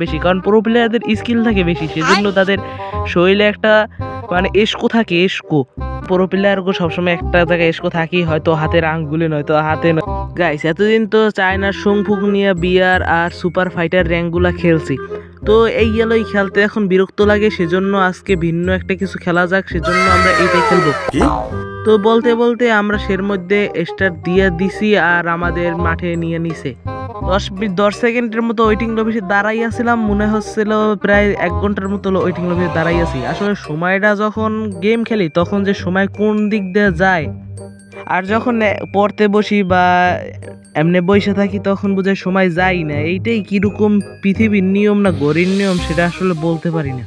বেশি, কারণ প্রো প্লেয়ারদের স্কিল থাকে বেশি, সেজন্য তাদের শরীরে একটা মানে এসকো থাকে, এসকো। প্রো প্লেয়ারগো সবসময় একটা জায়গায় এসকো থাকেই, হয়তো হাতের আঙ্গুলে নয়তো হাতে নয়। গাইস, এতদিন তো চায়নার সুংফুক নিয়ে বিয়ার আর সুপার ফাইটার র্যাঙ্কগুলা খেলছি, তো এই গেলই খেলতে এখন বিরক্ত লাগে, সেজন্য আজকে ভিন্ন একটা কিছু খেলা যাক, সেজন্য আমরা এইটাই খেলবো। তো বলতে বলতে আমরা সের মধ্যে স্টার্ট দিয়ে দিছি আর আমাদের মাঠে নিয়ে নিছে। 10 সেকেন্ডের মতো ওয়েটিং লবিতে দাঁড়াই আছিলাম, মনে হচ্ছিল প্রায় 1 ঘন্টার মতো ওয়েটিং লবিতে দাঁড়াই আছি। আসলে সময়টা যখন গেম খেলি তখন যে সময় কোন দিক দিয়ে যায়, আর যখন পড়তে বসি বা এমনি বসে থাকি তখন বুঝে সময় যায় না। এইটাই কিরকম পৃথিবীর নিয়ম না ঘড়ির নিয়ম সেটা আসলে বলতে পারি না।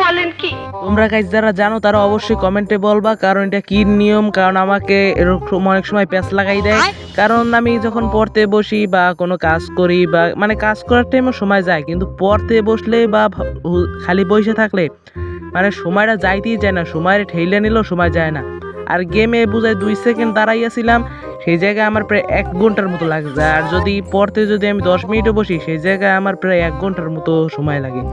বলেন কি? তোমরা গাইস যারা জানো তারা অবশ্যই কমেন্টে বলবা, কারণ এটা কি নিয়ম, কারণ আমাকে এরকম অনেক সময় প্যাচ লাগাই দেয়। কারণ আমি যখন পড়তে বসি বা কোনো কাজ করি বা মানে কাজ করার টাইমে সময় যায়, কিন্তু পড়তে বসলে বা খালি বসে থাকলে মানে সময়টা যাইতেই যায় না, সময়ের ঠেলে নিলেও সময় যায় না। আর গেমে বুঝায় 2 সেকেন্ড দাঁড়াইয়াছিলাম, সেই জায়গায় আমার প্রায় 1 ঘন্টার মতো লাগে যায়। আর যদি পড়তে যদি আমি 10 মিনিটও বসি, সেই জায়গায় আমার প্রায় 1 ঘন্টার মতো সময় লাগে।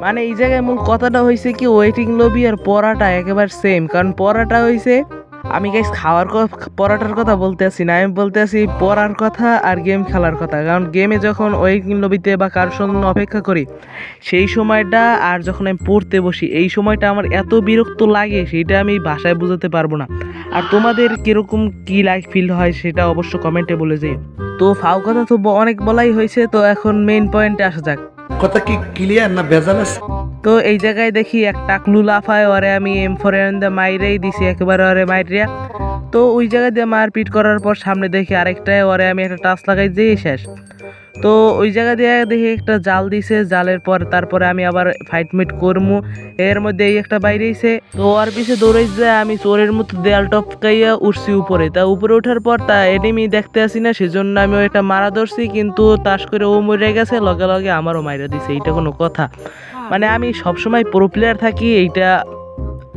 মানে এই জায়গায় মূল কথাটা হয়েছে কি, ওয়েটিং লবি আর পড়াটা একেবারে সেম। কারণ পড়াটা হয়েছে, আমি গাইস পড়াটার কথা বলতে আসি না, আমি বলতে আসি পড়ার কথা আর গেম খেলার কথা। কারণ গেমে যখন ওয়েটিং লবিতে বা কারোর জন্য অপেক্ষা করি সেই সময়টা, আর যখন আমি পড়তে বসি এই সময়টা আমার এত বিরক্ত লাগে সেটা আমি ভাষায় বোঝাতে পারবো না। আর তোমাদের কিরকম কি ফিল হয় সেটা অবশ্য কমেন্টে বলে যাই। তো ফাও কথা তো অনেক বলাই হয়েছে, তো এখন মেইন পয়েন্টে আসা যাক। কথা কি ক্লিয়ার না ভেজাল আছে? তো এই জায়গায় দেখি একটা ক্লু লাফায়, ওরে আমি M4 মাইরেই দিছি একেবারে, ওরে মাইরিয়া। তো ওই জায়গায় দিয়ে মারপিট করার পর সামনে দেখি আরেকটায়, ওরে আমি একটা টাচ লাগাই দিয়ে শেষ। তো ওই জায়গা দিয়ে দেখি একটা জাল দিছে, জালের পর তারপরে আমি আবার ফাইট মিট করবো, এর মধ্যে এই একটা বাইরেছে। তো ওর পিছে দৌড়াই যায়, আমি চোরের মতো দেয়াল টপকাইয়া উঠছি উপরে। তা উপরে ওঠার পর তা এনিমি দেখতে আসি না, সেজন্য আমি ওইটা মারা ধরছি, কিন্তু তাস করে ও মরে গেছে, লগে লগে আমারও মাইরা দিছে। এইটা কোনো কথা? মানে আমি সবসময় প্রো প্লেয়ার থাকি, এইটা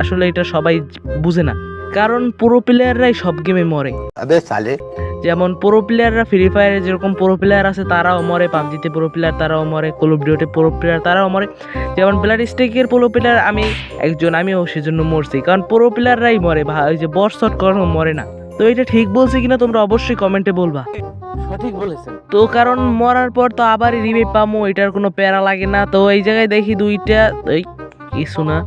আসলে এটা সবাই বুঝে না, কারণ প্রো প্লেয়াররাই সব গেমে মরে। যেমন প্রো প্লেয়াররা ফ্রি ফায়ারে যেরকম প্রো প্লেয়ার আছে তারাও মরে, পাবজিতে প্রো প্লেয়ার তারাও মরে, কল অফ ডিউটিতে প্রো প্লেয়ার তারাও মরে। যেমন ব্লাড স্টেকের প্রো প্লেয়ার আমি একজন, আমিও সেজন্য মরছি, কারণ প্রো প্লেয়াররাই মরে, ওই যে বট শট কখনো মরে না। তো এটা ঠিক বলছি কিনা তোমরা অবশ্যই কমেন্টে বলবা। সঠিক বলেছেন। তো কারণ মরার পর তো আবার রিভাইভ পামো, এটার কোনো প্যারা লাগে না। তো এই জায়গায় দেখি দুইটা, এই কিছু না,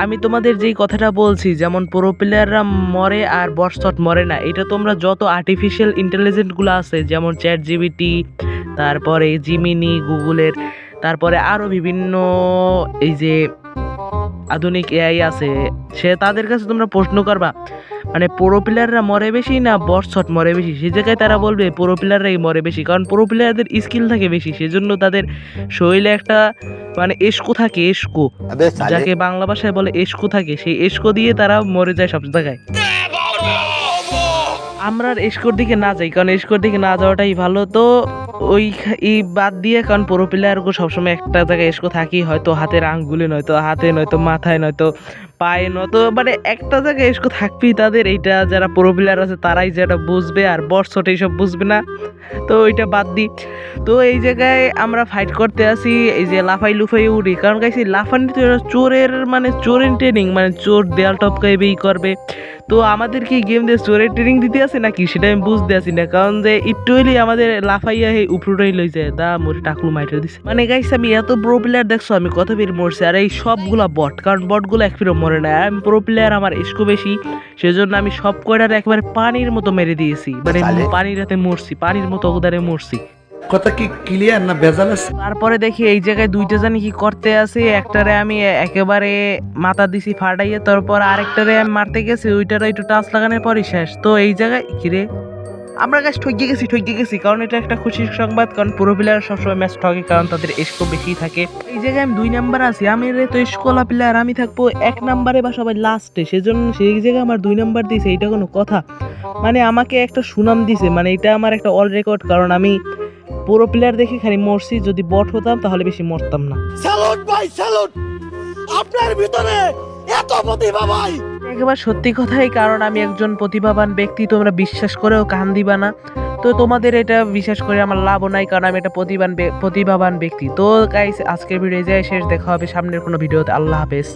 আমি তোমাদের যেই কথাটা বলছি যেমন প্রো প্লেয়াররা মরে আর বট শট মরে না, এটা তোমরা যত আর্টিফিশিয়াল ইন্টেলিজেন্টগুলো আছে যেমন চ্যাট জিপিটি, তারপরে জিমিনি গুগলের, তারপরে আরও বিভিন্ন এই যে আধুনিক এআই আছে, সে তাদের কাছে তোমরা প্রশ্ন করবা মানে প্রো প্লেয়াররা মরে বেশি না বট শট মরে বেশি, সেই জায়গায় তারা বলবে প্রো প্লেয়াররাই মরে বেশি, কারণ প্রো প্লেয়ারদের স্কিল থাকে বেশি, সেজন্য তাদের শরীরে একটা মানে এসকো থাকে, এসকো যাকে বাংলা ভাষায় বলে এসকো থাকে, সেই এসকো দিয়ে তারা মরে যায় সব জায়গায়। আমরা এসকোর দিকে না যাই, কারণ এসকোর দিকে না যাওয়াটাই ভালো। তো ওই বাদ দিয়ে, কারণ প্রো প্লেয়ারগো সবসময় একটা জায়গায় এসকো থাকি, হয়তো হাতের আঙ্গুলে নয়তো হাতে নয়তো মাথায় নয়তো পায়ে নয়তো মানে একটা জায়গায় এসকো থাকবেই তাদের। এইটা যারা প্রো প্লেয়ার আছে তারাই যেটা বুঝবে, আর বট শট এইসব বুঝবে না, তো ওইটা বাদ দিই। তো এই জায়গায় আমরা ফাইট করতে আসি, এই যে লাফাই লুফাই উড়ি, কারণ গাইছি লাফানি তো চোরের মানে চোরের ট্রেনিং, মানে চোর দেয়াল টপকাইবেই করবে। তো আমাদের কি গেম দিয়ে চোরের ট্রেনিং দিতে আছে নাকি সেটা আমি বুঝতে আসি না, কারণ যে একটু হইলেই আমাদের লাফাইয়া হে উপরটাই লই যায়, দা মরে টাকলু মাইটে দিছে। মানে গাইস আমি এত প্রো প্লেয়ার দেখছো আমি কত বের মরছি, আর এই সবগুলা বট, কারণ বটগুলো এক ফিরও মরে না। আমি প্রো প্লেয়ার, আমার এসকো বেশি, সেজন্য আমি সব কয়টার একবারে পানির মতো মেরে দিয়েছি, মানে পানির হাতে মরছি, পানির মতো ওদারে মরছি। কথা কি ক্লিয়ার না ভেজাল আছে? তারপরে দেখি এই জায়গায় দুইটা জানি কি করতে আছে, একটারে আমি একেবারে মাথা দিছি ফাটাইয়ে, তারপর আরেকটারে আমি মারতে গেছি, ওইটারে একটু টাচ লাগানোর পরই শেষ। তো এই জায়গায় কিরে আমরা গাছ ঠকে গেছি, কারণ এটা একটা খুশির সংবাদ, কারণ পুরো প্লেয়ার সবসময় ম্যাচ ঠকে, কারণ তাদের এসকো বেশি থাকে। এই জায়গায় আমি 2 নাম্বার আছি, আমি তো এসকোলা প্লেয়ার, আমি থাকবো 1 নাম্বারে বা সবাই লাস্টে, সেজন্য সেই জায়গায় আমার 2 নাম্বার দিয়েছে, এইটা কোনো কথা? মানে আমাকে একটা সুনাম দিছে, মানে এটা আমার একটা অল রেকর্ড, কারণ আমি পুরো প্লেয়ার দেখে খালি মরছি, যদি বট হতাম তাহলে বেশি মরতাম না। স্যালুট ভাই, স্যালুট, আপনার ভিতরে এত প্রতিভা ভাই। একেবারে সত্যি কথাই, কারণ আমি একজন প্রতিভাবান ব্যক্তি, তোমরা বিশ্বাস করেও কান দিবা না। তো তোমাদের এটা বিশ্বাস করে আমার লাভও নাই, কারণ আমি একটা প্রতিভাবান ব্যক্তি। তো গাইস, আজকের ভিডিও যায় শেষ, দেখা হবে সামনের কোনো ভিডিওতে। আল্লাহ হাফেজ।